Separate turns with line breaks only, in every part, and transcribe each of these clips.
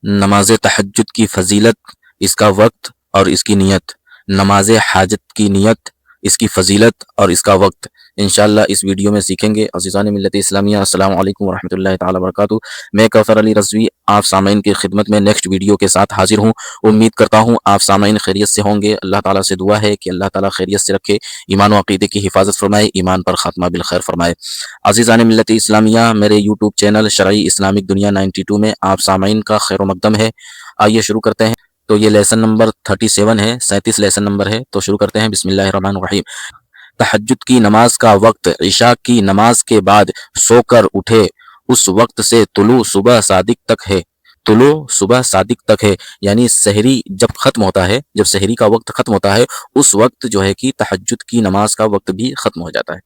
نماز تہجد کی فضیلت، اس کا وقت اور اس کی نیت، نماز حاجت کی نیت، اس کی فضیلت اور اس کا وقت انشاءاللہ اس ویڈیو میں سیکھیں گے۔ عزیزان ملت اسلامیہ، السلام علیکم ورحمۃ اللہ تعالی وبرکاتہ۔ میں کوثر علی رضوی آپ سامعین کی خدمت میں نیکسٹ ویڈیو کے ساتھ حاضر ہوں۔ امید کرتا ہوں آپ سامعین خیریت سے ہوں گے۔ اللہ تعالیٰ سے دعا ہے کہ اللہ تعالیٰ خیریت سے رکھے، ایمان و عقیدے کی حفاظت فرمائے، ایمان پر خاتمہ بالخیر فرمائے۔ عزیزان ملت اسلامیہ، میرے یوٹیوب چینل شرعی اسلامک دنیا 92 میں آپ سامعین کا خیر و مقدم ہے۔ آئیے شروع کرتے ہیں۔ تو یہ لیسن نمبر 37 ہے، 37 لیسن نمبر ہے، تو شروع کرتے ہیں۔ بسم اللہ الرحمن الرحیم۔ تہجد کی نماز کا وقت عشاء کی نماز کے بعد سو کر اٹھے اس وقت سے طلوع صبح صادق تک ہے۔ طلوع صبح صادق تک ہے یعنی سحری جب ختم ہوتا ہے، جب سحری کا وقت ختم ہوتا ہے اس وقت جو ہے کہ تہجد کی نماز کا وقت بھی ختم ہو جاتا ہے۔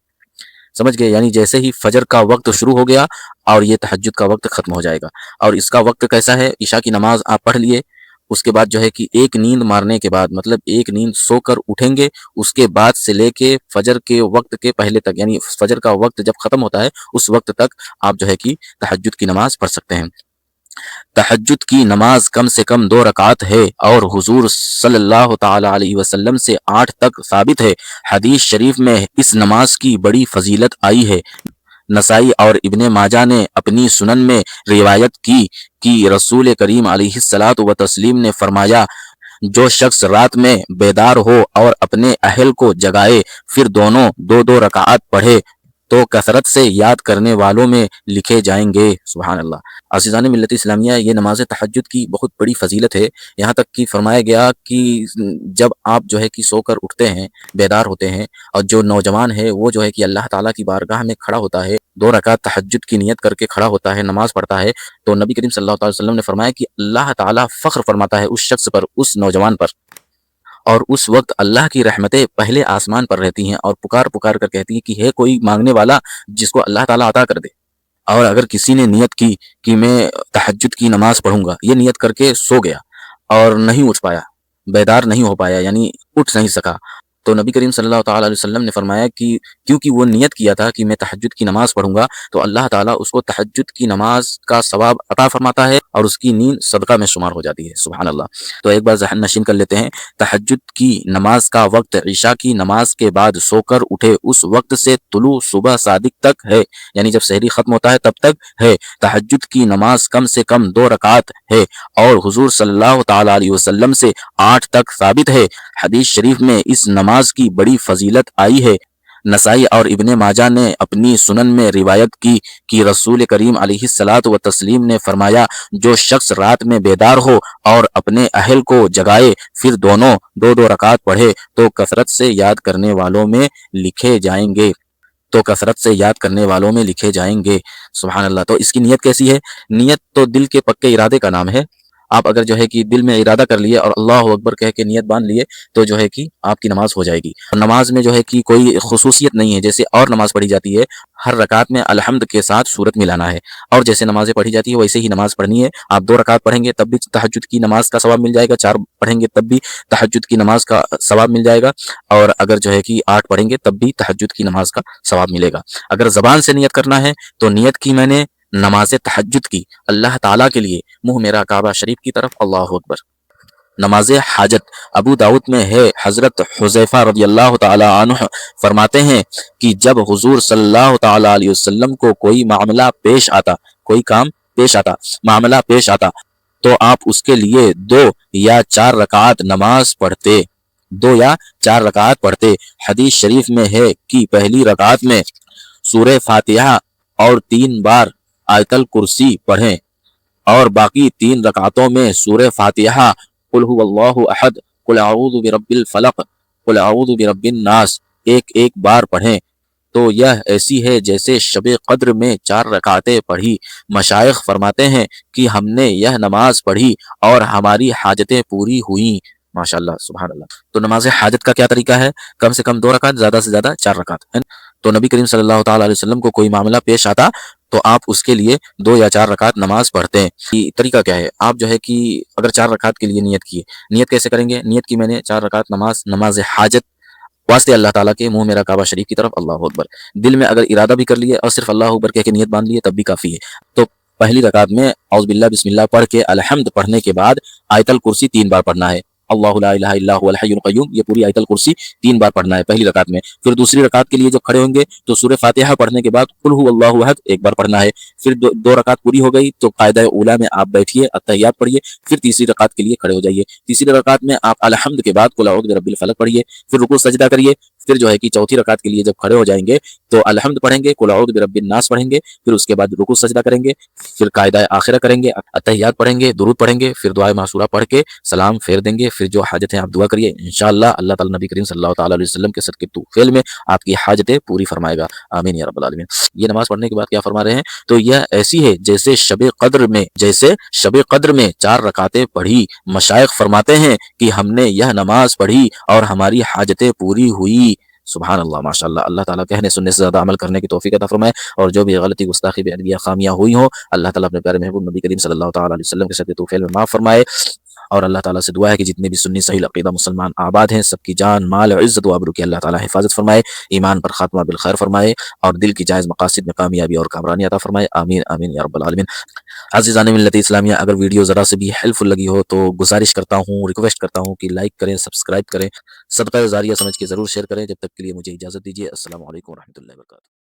سمجھ گئے؟ یعنی جیسے ہی فجر کا وقت شروع ہو گیا اور یہ تہجد کا وقت ختم ہو جائے گا۔ اور اس کا وقت کیسا ہے؟ عشاء کی نماز آپ پڑھ لیے، اس کے بعد جو ہے کہ ایک نیند مارنے کے بعد، مطلب ایک نیند سو کر اٹھیں گے، اس کے بعد سے لے کے فجر کے وقت کے پہلے تک، یعنی فجر کا وقت جب ختم ہوتا ہے اس وقت تک آپ جو ہے کہ تہجد کی نماز پڑھ سکتے ہیں۔ تہجد کی نماز کم سے کم 2 رکعت ہے اور حضور صلی اللہ تعالی علیہ وسلم سے 8 تک ثابت ہے۔ حدیث شریف میں اس نماز کی بڑی فضیلت آئی ہے۔ نسائی اور ابن ماجہ نے اپنی سنن میں روایت کی کہ رسول کریم علیہ الصلاۃ والتسلیم نے فرمایا، جو شخص رات میں بیدار ہو اور اپنے اہل کو جگائے پھر دونوں 2 رکعات پڑھے تو کثرت سے یاد کرنے والوں میں لکھے جائیں گے۔ سبحان اللہ۔ عزیزان ملت اسلامیہ، یہ نماز تہجد کی بہت بڑی فضیلت ہے۔ یہاں تک کہ فرمایا گیا کہ جب آپ جو ہے کہ سو کر اٹھتے ہیں، بیدار ہوتے ہیں، اور جو نوجوان ہے وہ جو ہے کہ اللہ تعالیٰ کی بارگاہ میں کھڑا ہوتا ہے، 2 رکعت تہجد کی نیت کر کے کھڑا ہوتا ہے، نماز پڑھتا ہے، تو نبی کریم صلی اللہ علیہ وسلم نے فرمایا کہ اللہ تعالیٰ فخر فرماتا ہے اس شخص پر، اس نوجوان پر، اور اس وقت اللہ کی رحمتیں پہلے آسمان پر رہتی ہیں اور پکار پکار کر کہتی ہیں کہ ہے کوئی مانگنے والا جس کو اللہ تعالیٰ عطا کر دے۔ اور اگر کسی نے نیت کی کہ میں تہجد کی نماز پڑھوں گا، یہ نیت کر کے سو گیا اور نہیں اٹھ پایا، بیدار نہیں ہو پایا، یعنی اٹھ نہیں سکا، تو نبی کریم صلی اللہ تعالیٰ علیہ وسلم نے فرمایا کہ کیونکہ وہ نیت کیا تھا کہ میں تہجد کی نماز پڑھوں گا، تو اللہ تعالیٰ اس کو تہجد کی نماز کا ثواب عطا فرماتا ہے اور اس کی نیند صدقہ میں شمار ہو جاتی ہے۔ سبحان اللہ۔ تو ایک بار ذہن نشین کر لیتے ہیں۔ تہجد کی نماز کا وقت عشاء کی نماز کے بعد سو کر اٹھے اس وقت سے طلوع صبح صادق تک ہے، یعنی جب سحری ختم ہوتا ہے تب تک ہے۔ تہجد کی نماز کم سے کم 2 رکعت ہے اور حضور صلی اللہ تعالیٰ علیہ وسلم سے 8 تک ثابت ہے۔ حدیث شریف میں اس نماز کی بڑی فضیلت آئی ہے۔ نسائی اور ابن ماجہ نے اپنی سنن میں روایت کی کہ رسول کریم علیہ الصلاۃ والتسلیم نے فرمایا، جو شخص رات میں بیدار ہو اور اپنے اہل کو جگائے پھر دونوں 2 رکعت پڑھے تو کثرت سے یاد کرنے والوں میں لکھے جائیں گے، تو کثرت سے یاد کرنے والوں میں لکھے جائیں گے۔ سبحان اللہ۔ تو اس کی نیت کیسی ہے؟ نیت تو دل کے پکے ارادے کا نام ہے۔ آپ اگر جو ہے کہ دل میں ارادہ کر لیے اور اللہ اکبر کہہ کے نیت باندھ لیے تو جو ہے کہ آپ کی نماز ہو جائے گی۔ اور نماز میں جو ہے کہ کوئی خصوصیت نہیں ہے، جیسے اور نماز پڑھی جاتی ہے ہر رکعت میں الحمد کے ساتھ سورت ملانا ہے، اور جیسے نمازیں پڑھی جاتی ہے ویسے ہی نماز پڑھنی ہے۔ آپ 2 رکعت پڑھیں گے تب بھی تہجد کی نماز کا ثواب مل جائے گا، 4 پڑھیں گے تب بھی تہجد کی نماز کا ثواب مل جائے گا، اور اگر جو ہے کہ 8 پڑھیں گے تب بھی تہجد کی نماز کا ثواب ملے گا۔ اگر زبان سے نیت کرنا ہے تو نیت کی میں نے نماز تہجد کی اللہ تعالیٰ کے لیے، منہ میرا کعبہ شریف کی طرف، اللہ اکبر۔ نماز حاجت ابو داؤد میں ہے، حضرت حذیفہ رضی اللہ تعالی عنہ فرماتے ہیں کہ جب حضور صلی اللہ تعالی علیہ وسلم کو کوئی معاملہ پیش آتا، کوئی کام پیش آتا، معاملہ پیش آتا، تو آپ اس کے لیے 2 یا 4 رکعات نماز پڑھتے، 2 یا 4 رکعات پڑھتے۔ حدیث شریف میں ہے کہ پہلی رکعت میں سورہ فاتحہ اور 3 بار آیت الکرسی پڑھیں، اور باقی 3 رکعتوں میں سورہ فاتحہ، قل هو اللہ احد، قل اعوذ برب الفلق، قل اعوذ برب الناس ایک بار پڑھیں۔ تو یہ ایسی ہے جیسے شب قدر میں 4 رکعتیں پڑھی۔ مشائخ فرماتے ہیں کہ ہم نے یہ نماز پڑھی اور ہماری حاجتیں پوری ہوئیں۔ ماشاءاللہ، سبحان اللہ۔ تو نماز حاجت کا کیا طریقہ ہے؟ کم سے کم 2 رکعت، زیادہ سے زیادہ 4 رکعت ہے۔ تو نبی کریم صلی اللہ تعالیٰ علیہ وسلم کو کوئی معاملہ پیش آتا تو آپ اس کے لیے 2 یا 4 رکعت نماز پڑھتے ہیں۔ طریقہ کیا ہے؟ آپ جو ہے کہ اگر 4 رکعت کے لیے نیت کیے، نیت کیسے کریں گے؟ نیت کی میں نے 4 رکعت نماز حاجت واسطے اللہ تعالیٰ کے، منہ میرا کعبہ شریف کی طرف، اللہ اکبر۔ دل میں اگر ارادہ بھی کر لیے اور صرف اللہ اکبر کہہ کے نیت باندھ لیے تب بھی کافی ہے۔ تو پہلی رکعت میں اعوذ باللہ بسم اللہ پڑھ کے الحمد پڑھنے کے بعد آیت الکرسی 3 بار پڑھنا ہے، اللہ لا الہ الا هو الحی القیوم، یہ پوری آیت الکرسی 3 بار پڑھنا ہے پہلی رکعت میں۔ پھر دوسری رکعت کے لیے جب کھڑے ہوں گے تو سورہ فاتحہ پڑھنے کے بعد قل هو اللہ احد 1 بار پڑھنا ہے۔ پھر دو رکعت پوری ہو گئی تو قاعدہ اولیٰ میں آپ بیٹھیے، اتحیات پڑھیے، پھر تیسری رکعت کے لیے کھڑے ہو جائیے۔ تیسری رکعت میں آپ الحمد کے بعد قل اعوذ برب الفلق پڑھیے، پھر رکوع سجدہ کریے۔ پھر جو ہے کہ چوتھی رکعت کے لیے جب کھڑے ہو جائیں گے تو الحمد پڑھیں گے، قل اعوذ برب الناس پڑھیں گے، پھر اس کے بعد رکوع سجدہ کریں گے، پھر قاعدہ آخرہ کریں گے، اتحیات پڑھیں گے، درود پڑھیں گے، پھر دعائے معصورہ پڑھ کے سلام پھیر دیں گے۔ پھر جو حاجتیں آپ دعا کریے انشاءاللہ اللہ تعالی نبی کریم صلی اللہ تعالی علیہ وسلم کے صدقے طوفیل میں آپ کی حاجتیں پوری فرمائے گا، آمین یا رب العالمین۔ یہ نماز پڑھنے کے بعد کیا فرما رہے ہیں؟ تو یہ ایسی ہے جیسے شب قدر میں 4 رکعتیں پڑھی، مشائخ فرماتے ہیں کہ ہم نے یہ نماز پڑھی اور ہماری حاجتیں پوری ہوئی۔ سبحان اللہ، ماشاءاللہ، اللہ تعالیٰ کہنے سننے سے زیادہ عمل کرنے کی توفیق عطا فرمائے، اور جو بھی غلطی گستاخی بے ادبیہ خامیاں ہوئی ہوں اللہ تعالیٰ اپنے پیارے محبوب نبی کریم صلی اللہ تعالیٰ علیہ وسلم کے صدقے طوفیل میں معاف فرمائے۔ اور اللہ تعالیٰ سے دعا ہے کہ جتنے بھی سنی صحیح عقیدہ مسلمان آباد ہیں سب کی جان مال عزت و آبرو کی اللہ تعالیٰ حفاظت فرمائے، ایمان پر خاتمہ بالخیر فرمائے، اور دل کی جائز مقاصد میں کامیابی اور کامرانی عطا فرمائے، آمین آمین یا رب العالمین۔ عزیزان ملت اسلامیہ، اگر ویڈیو ذرا سے بھی ہیلپ فل لگی ہو تو گزارش کرتا ہوں، ریکویسٹ کرتا ہوں کہ لائک کریں، سبسکرائب کریں، صدقہ جاریہ سمجھ کے ضرور شیئر کریں۔ جب تک کے لیے مجھے اجازت دیجیے، السلام علیکم ورحمۃ اللہ وبرکاتہ۔